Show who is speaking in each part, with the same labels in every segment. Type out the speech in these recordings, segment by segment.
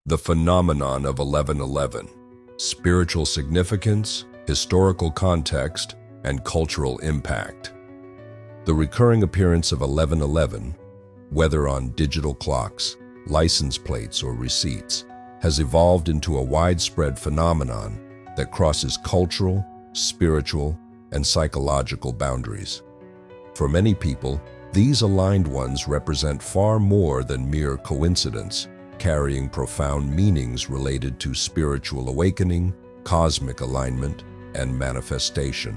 Speaker 1: The phenomenon of 1111, spiritual significance, historical context, and cultural impact. The recurring appearance of 1111, whether on digital clocks, license plates, or receipts, has evolved into a widespread phenomenon that crosses cultural, spiritual, and psychological boundaries. For many people, these aligned ones represent far more than mere coincidence, carrying profound meanings related to spiritual awakening, cosmic alignment, and manifestation.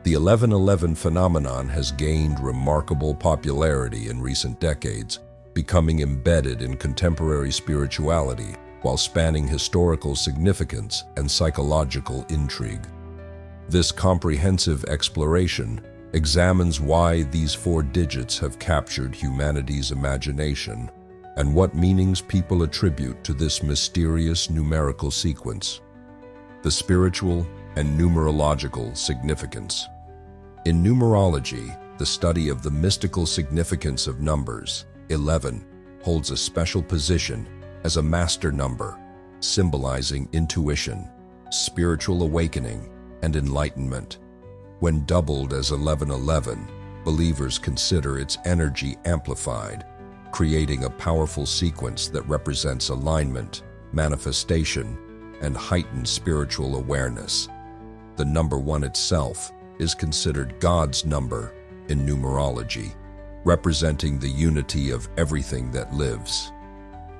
Speaker 1: The 1111 phenomenon has gained remarkable popularity in recent decades, becoming embedded in contemporary spirituality while spanning historical significance and psychological intrigue. This comprehensive exploration examines why these four digits have captured humanity's imagination and what meanings people attribute to this mysterious numerical sequence. The spiritual and numerological significance. In numerology, the study of the mystical significance of numbers, 11 holds a special position as a master number, symbolizing intuition, spiritual awakening, and enlightenment. When doubled as 1111, believers consider its energy amplified, creating a powerful sequence that represents alignment, manifestation, and heightened spiritual awareness. The number 1 itself is considered God's number in numerology, representing the unity of everything that lives.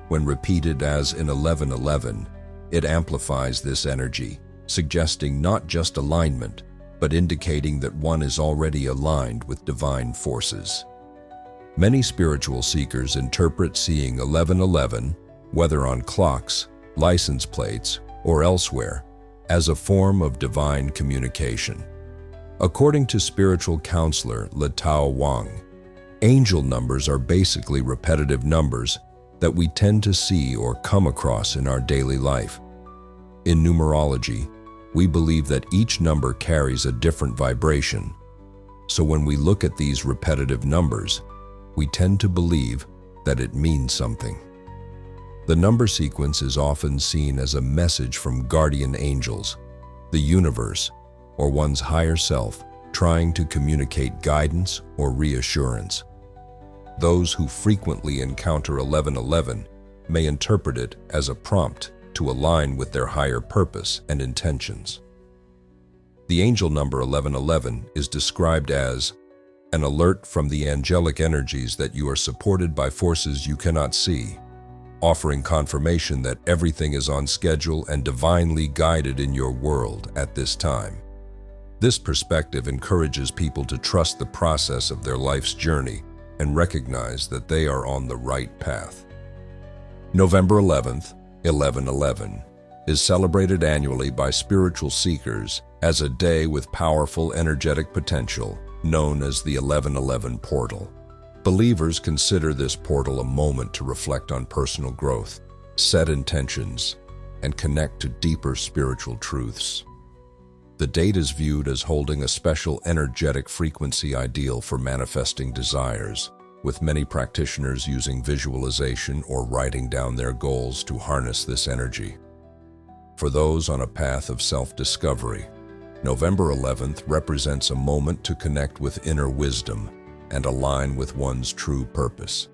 Speaker 1: When repeated as in 1111, it amplifies this energy, suggesting not just alignment, but indicating that one is already aligned with divine forces. Many spiritual seekers interpret seeing 1111, whether on clocks, license plates, or elsewhere, as a form of divine communication. According to spiritual counselor Letao Wang, angel numbers are basically repetitive numbers that we tend to see or come across in our daily life. In numerology, we believe that each number carries a different vibration. So when we look at these repetitive numbers, we tend to believe that it means something. The number sequence is often seen as a message from guardian angels, the universe, or one's higher self trying to communicate guidance or reassurance. Those who frequently encounter 1111 may interpret it as a prompt to align with their higher purpose and intentions. The angel number 1111 is described as an alert from the angelic energies that you are supported by forces you cannot see, offering confirmation that everything is on schedule and divinely guided in your world at this time. This perspective encourages people to trust the process of their life's journey and recognize that they are on the right path. November 11th, 1111, is celebrated annually by spiritual seekers as a day with powerful energetic potential, known as the 1111 portal. Believers consider this portal a moment to reflect on personal growth, set intentions, and connect to deeper spiritual truths. The date is viewed as holding a special energetic frequency ideal for manifesting desires, with many practitioners using visualization or writing down their goals to harness this energy. For those on a path of self-discovery, November 11th represents a moment to connect with inner wisdom and align with one's true purpose.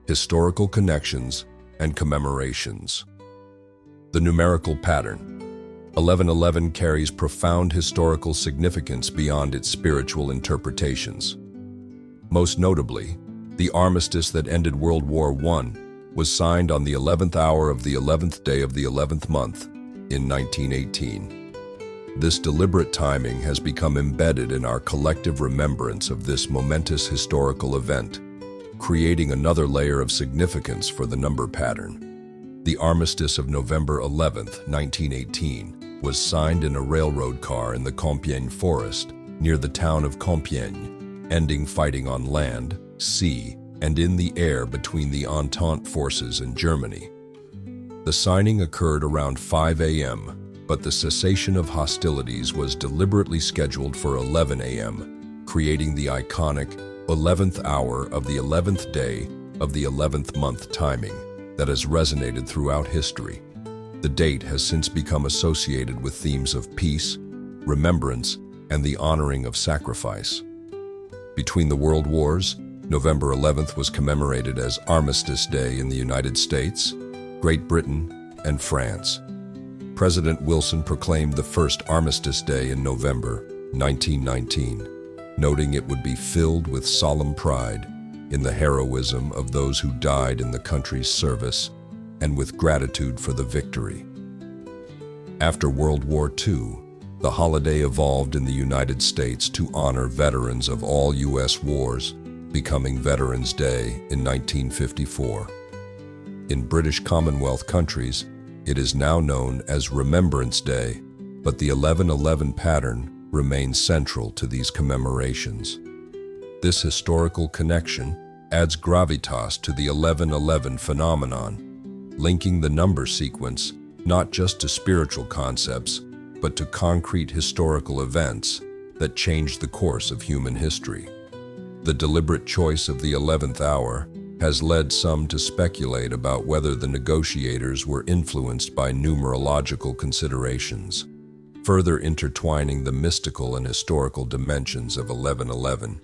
Speaker 1: Historical connections and commemorations. The numerical pattern. 1111 carries profound historical significance beyond its spiritual interpretations. Most notably, the armistice that ended World War I was signed on the 11th hour of the 11th day of the 11th month in 1918. This deliberate timing has become embedded in our collective remembrance of this momentous historical event, creating another layer of significance for the number pattern. The armistice of November 11th, 1918, was signed in a railroad car in the Compiègne forest near the town of Compiègne, ending fighting on land, sea, and in the air between the Entente forces and Germany. The signing occurred around 5 a.m., but the cessation of hostilities was deliberately scheduled for 11 a.m., creating the iconic 11th hour of the 11th day of the 11th month timing. that has resonated throughout history. The date has since become associated with themes of peace, remembrance, and the honoring of sacrifice. Between the World Wars, November 11th was commemorated as Armistice Day in the United States, Great Britain, and France. President Wilson proclaimed the first Armistice Day in November 1919, noting it would be filled with solemn pride in the heroism of those who died in the country's service and with gratitude for the victory. After World War II, the holiday evolved in the United States to honor veterans of all U.S. wars, becoming Veterans Day in 1954. In British Commonwealth countries, it is now known as Remembrance Day, but the 11/11 pattern remains central to these commemorations. This historical connection adds gravitas to the 11/11 phenomenon, linking the number sequence not just to spiritual concepts, but to concrete historical events that changed the course of human history. The deliberate choice of the 11th hour has led some to speculate about whether the negotiators were influenced by numerological considerations, further intertwining the mystical and historical dimensions of 11/11.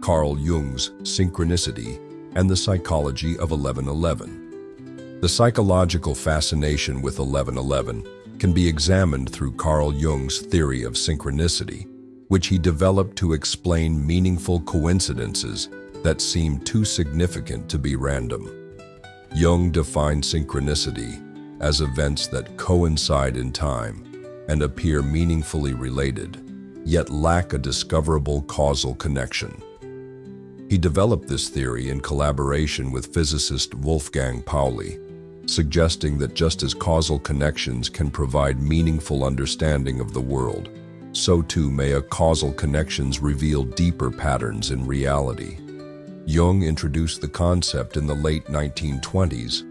Speaker 1: Carl Jung's synchronicity and the psychology of 11/11. The psychological fascination with 11/11 can be examined through Carl Jung's theory of synchronicity, which he developed to explain meaningful coincidences that seem too significant to be random. Jung defined synchronicity as events that coincide in time and appear meaningfully related, yet lack a discoverable causal connection. He developed this theory in collaboration with physicist Wolfgang Pauli, suggesting that just as causal connections can provide meaningful understanding of the world, so too may a causal connections reveal deeper patterns in reality. Jung introduced the concept in the late 1920s,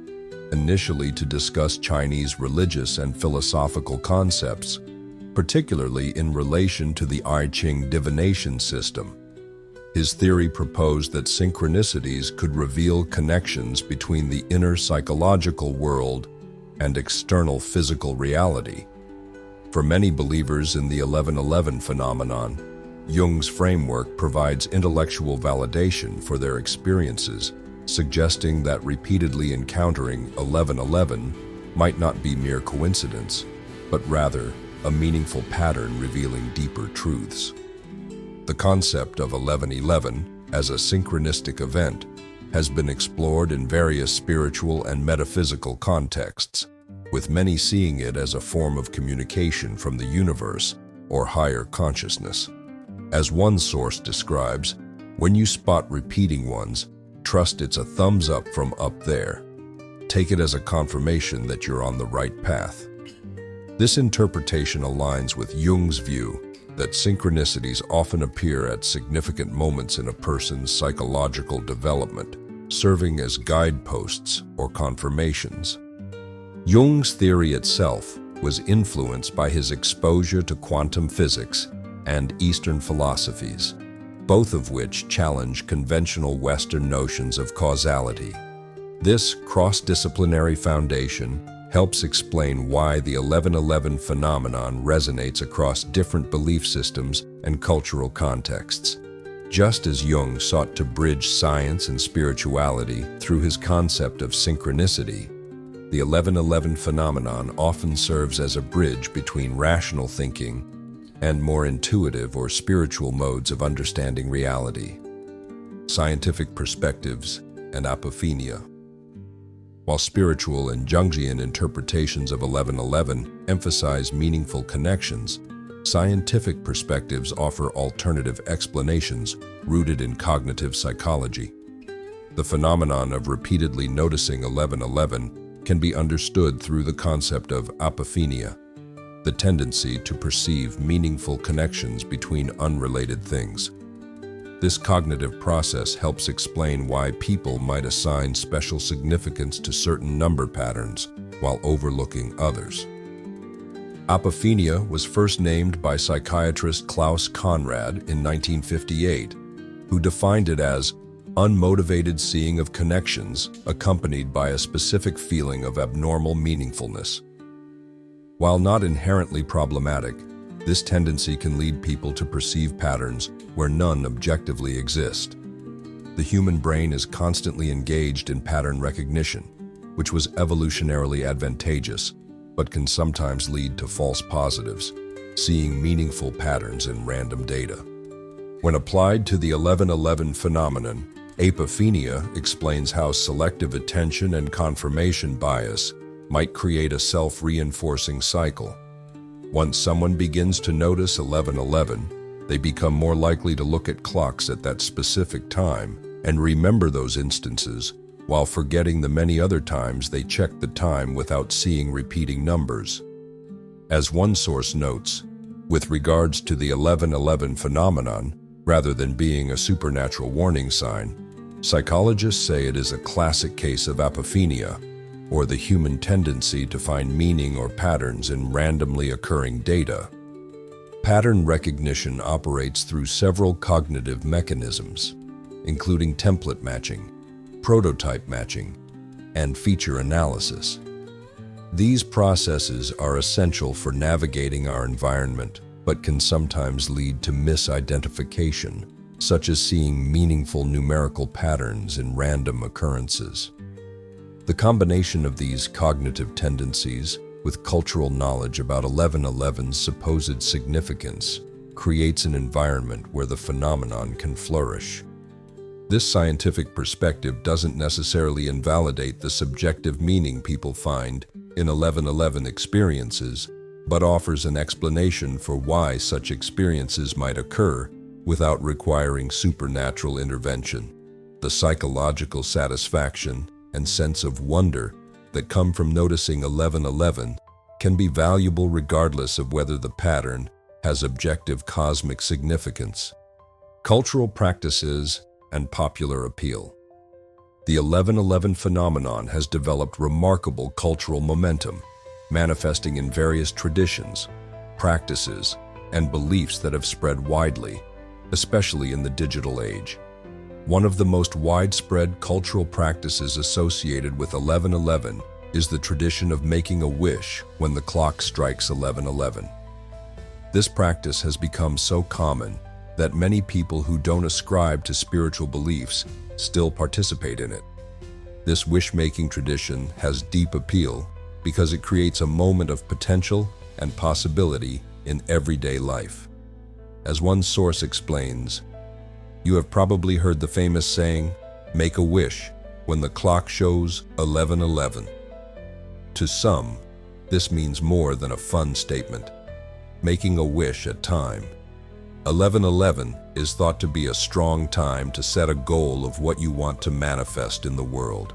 Speaker 1: initially to discuss Chinese religious and philosophical concepts, particularly in relation to the I Ching divination system. His theory proposed that synchronicities could reveal connections between the inner psychological world and external physical reality. For many believers in the 11/11 phenomenon, Jung's framework provides intellectual validation for their experiences, suggesting that repeatedly encountering 11/11 might not be mere coincidence, but rather a meaningful pattern revealing deeper truths. The concept of 11/11 as a synchronistic event has been explored in various spiritual and metaphysical contexts, with many seeing it as a form of communication from the universe or higher consciousness. As one source describes, when you spot repeating ones, trust it's a thumbs up from up there. Take it as a confirmation that you're on the right path. This interpretation aligns with Jung's view that synchronicities often appear at significant moments in a person's psychological development, serving as guideposts or confirmations. Jung's theory itself was influenced by his exposure to quantum physics and Eastern philosophies, both of which challenge conventional Western notions of causality. This cross-disciplinary foundation helps explain why the 11/11 phenomenon resonates across different belief systems and cultural contexts. Just as Jung sought to bridge science and spirituality through his concept of synchronicity, the 11/11 phenomenon often serves as a bridge between rational thinking and more intuitive or spiritual modes of understanding reality. Scientific perspectives and apophenia. While spiritual and Jungian interpretations of 11/11 emphasize meaningful connections, scientific perspectives offer alternative explanations rooted in cognitive psychology. The phenomenon of repeatedly noticing 11/11 can be understood through the concept of apophenia, the tendency to perceive meaningful connections between unrelated things. This cognitive process helps explain why people might assign special significance to certain number patterns while overlooking others. Apophenia was first named by psychiatrist Klaus Conrad in 1958, who defined it as unmotivated seeing of connections accompanied by a specific feeling of abnormal meaningfulness. While not inherently problematic, this tendency can lead people to perceive patterns where none objectively exist. The human brain is constantly engaged in pattern recognition, which was evolutionarily advantageous, but can sometimes lead to false positives, seeing meaningful patterns in random data. When applied to the 1111 phenomenon, apophenia explains how selective attention and confirmation bias might create a self-reinforcing cycle. Once someone begins to notice 1111, they become more likely to look at clocks at that specific time and remember those instances, while forgetting the many other times they checked the time without seeing repeating numbers. As one source notes, with regards to the 1111 phenomenon, rather than being a supernatural warning sign, psychologists say it is a classic case of apophenia, or the human tendency to find meaning or patterns in randomly occurring data. Pattern recognition operates through several cognitive mechanisms, including template matching, prototype matching, and feature analysis. These processes are essential for navigating our environment, but can sometimes lead to misidentification, such as seeing meaningful numerical patterns in random occurrences. The combination of these cognitive tendencies with cultural knowledge about 1111's supposed significance creates an environment where the phenomenon can flourish. This scientific perspective doesn't necessarily invalidate the subjective meaning people find in 1111 experiences, but offers an explanation for why such experiences might occur without requiring supernatural intervention. The psychological satisfaction and sense of wonder that come from noticing 1111 can be valuable regardless of whether the pattern has objective cosmic significance. Cultural practices and popular appeal. The 1111 phenomenon has developed remarkable cultural momentum, manifesting in various traditions, practices, and beliefs that have spread widely, especially in the digital age. One of the most widespread cultural practices associated with 1111 is the tradition of making a wish when the clock strikes 1111. This practice has become so common that many people who don't ascribe to spiritual beliefs still participate in it. This wish-making tradition has deep appeal because it creates a moment of potential and possibility in everyday life. As one source explains, you have probably heard the famous saying, "Make a wish when the clock shows 1111." To some, this means more than a fun statement. Making a wish at time. 1111 is thought to be a strong time to set a goal of what you want to manifest in the world.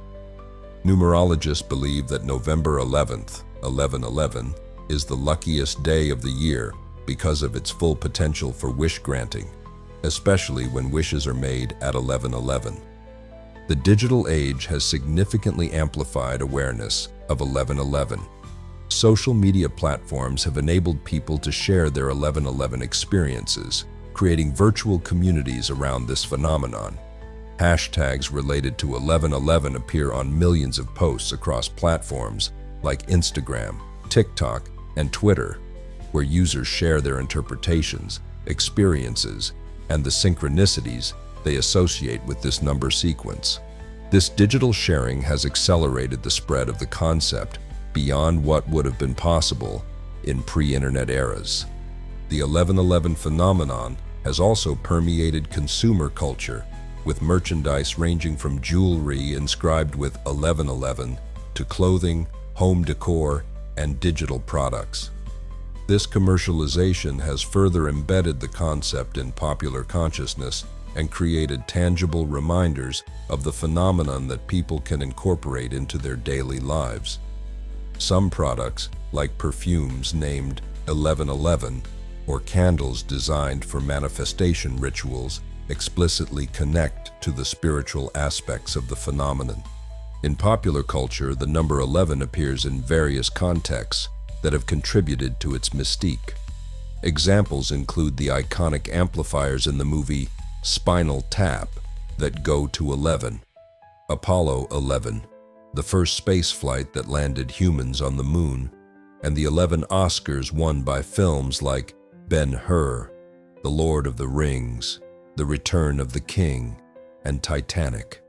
Speaker 1: Numerologists believe that November 11th, 1111, is the luckiest day of the year because of its full potential for wish granting, especially when wishes are made at 1111. The digital age has significantly amplified awareness of 1111. Social media platforms have enabled people to share their 1111 experiences, creating virtual communities around this phenomenon. Hashtags related to 1111 appear on millions of posts across platforms like Instagram, TikTok, and Twitter, where users share their interpretations, experiences, and the synchronicities they associate with this number sequence. This digital sharing has accelerated the spread of the concept beyond what would have been possible in pre-internet eras. The 1111 phenomenon has also permeated consumer culture, with merchandise ranging from jewelry inscribed with 1111 to clothing, home decor, and digital products. This commercialization has further embedded the concept in popular consciousness and created tangible reminders of the phenomenon that people can incorporate into their daily lives. Some products, like perfumes named 1111 or candles designed for manifestation rituals, explicitly connect to the spiritual aspects of the phenomenon. In popular culture, the number 11 appears in various contexts that have contributed to its mystique. Examples include the iconic amplifiers in the movie Spinal Tap, that go to 11. Apollo 11, the first space flight that landed humans on the moon, and the 11 Oscars won by films like Ben-Hur, The Lord of the Rings, The Return of the King, and Titanic.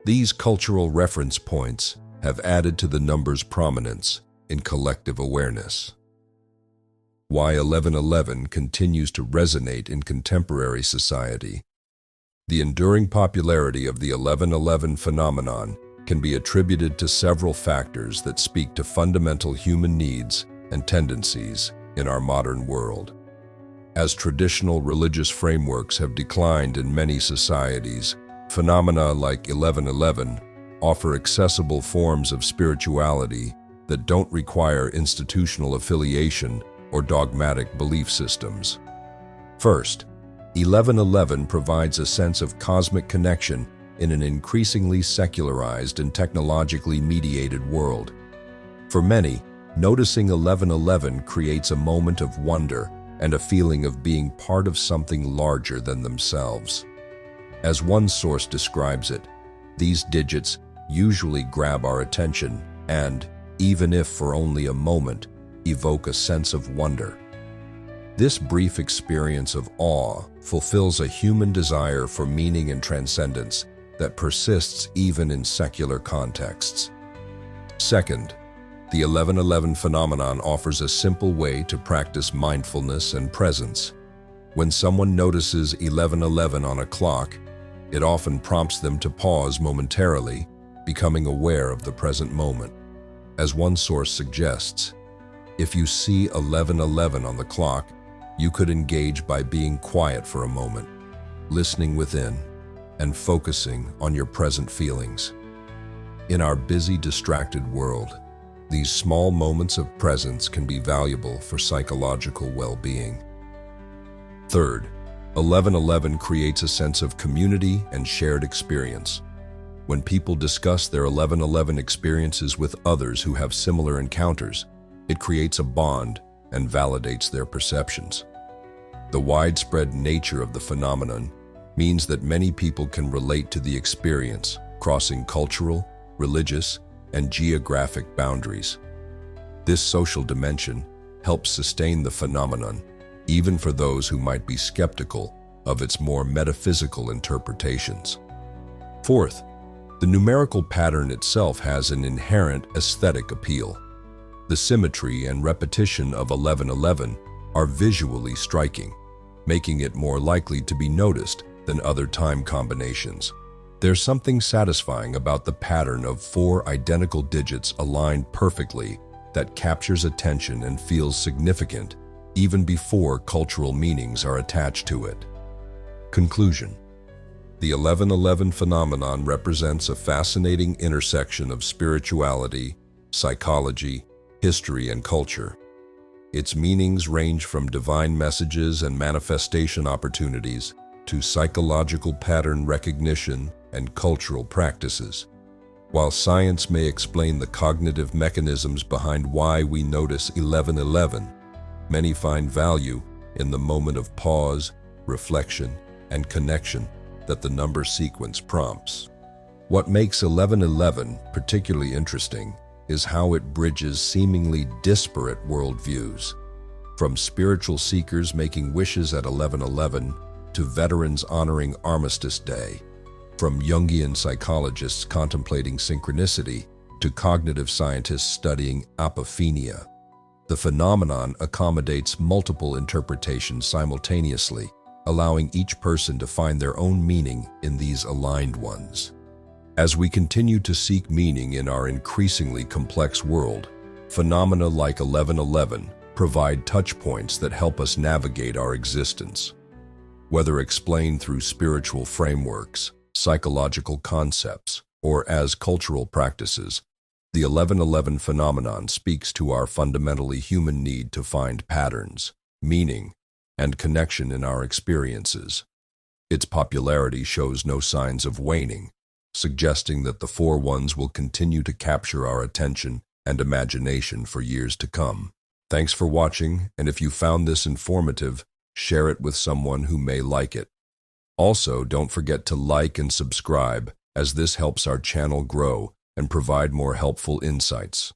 Speaker 1: These cultural reference points have added to the number's prominence in collective awareness. Why 1111 continues to resonate in contemporary society. The enduring popularity of the 1111 phenomenon can be attributed to several factors that speak to fundamental human needs and tendencies in our modern world. As traditional religious frameworks have declined in many societies, phenomena like 1111 offer accessible forms of spirituality that don't require institutional affiliation or dogmatic belief systems. First, 1111 provides a sense of cosmic connection in an increasingly secularized and technologically mediated world. For many, noticing 1111 creates a moment of wonder and a feeling of being part of something larger than themselves. As one source describes it, these digits usually grab our attention and, even if for only a moment, evoke a sense of wonder. This brief experience of awe fulfills a human desire for meaning and transcendence that persists even in secular contexts. Second, the 1111 phenomenon offers a simple way to practice mindfulness and presence. When someone notices 1111 on a clock, it often prompts them to pause momentarily, becoming aware of the present moment. As one source suggests, if you see 1111 on the clock, you could engage by being quiet for a moment, listening within, and focusing on your present feelings. In our busy, distracted world, these small moments of presence can be valuable for psychological well-being. Third, 1111 creates a sense of community and shared experience. When people discuss their 1111 experiences with others who have similar encounters, it creates a bond and validates their perceptions. The widespread nature of the phenomenon means that many people can relate to the experience, crossing cultural, religious, and geographic boundaries. This social dimension helps sustain the phenomenon, even for those who might be skeptical of its more metaphysical interpretations. Fourth, the numerical pattern itself has an inherent aesthetic appeal. The symmetry and repetition of 1111 are visually striking, making it more likely to be noticed than other time combinations. There's something satisfying about the pattern of 4 identical digits aligned perfectly that captures attention and feels significant even before cultural meanings are attached to it. Conclusion. The 1111 phenomenon represents a fascinating intersection of spirituality, psychology, history, and culture. Its meanings range from divine messages and manifestation opportunities to psychological pattern recognition and cultural practices. While science may explain the cognitive mechanisms behind why we notice 1111, many find value in the moment of pause, reflection, and connection that the number sequence prompts. What makes 1111 particularly interesting is how it bridges seemingly disparate worldviews. From spiritual seekers making wishes at 1111 to veterans honoring Armistice Day, from Jungian psychologists contemplating synchronicity to cognitive scientists studying apophenia, the phenomenon accommodates multiple interpretations simultaneously, allowing each person to find their own meaning in these aligned ones. As we continue to seek meaning in our increasingly complex world, phenomena like 1111 provide touch points that help us navigate our existence. Whether explained through spiritual frameworks, psychological concepts, or as cultural practices, the 1111 phenomenon speaks to our fundamentally human need to find patterns, meaning, and connection in our experiences. Its popularity shows no signs of waning, suggesting that the 4 ones will continue to capture our attention and imagination for years to come. Thanks for watching, and if you found this informative, share it with someone who may like it. Also, don't forget to like and subscribe, as this helps our channel grow and provide more helpful insights.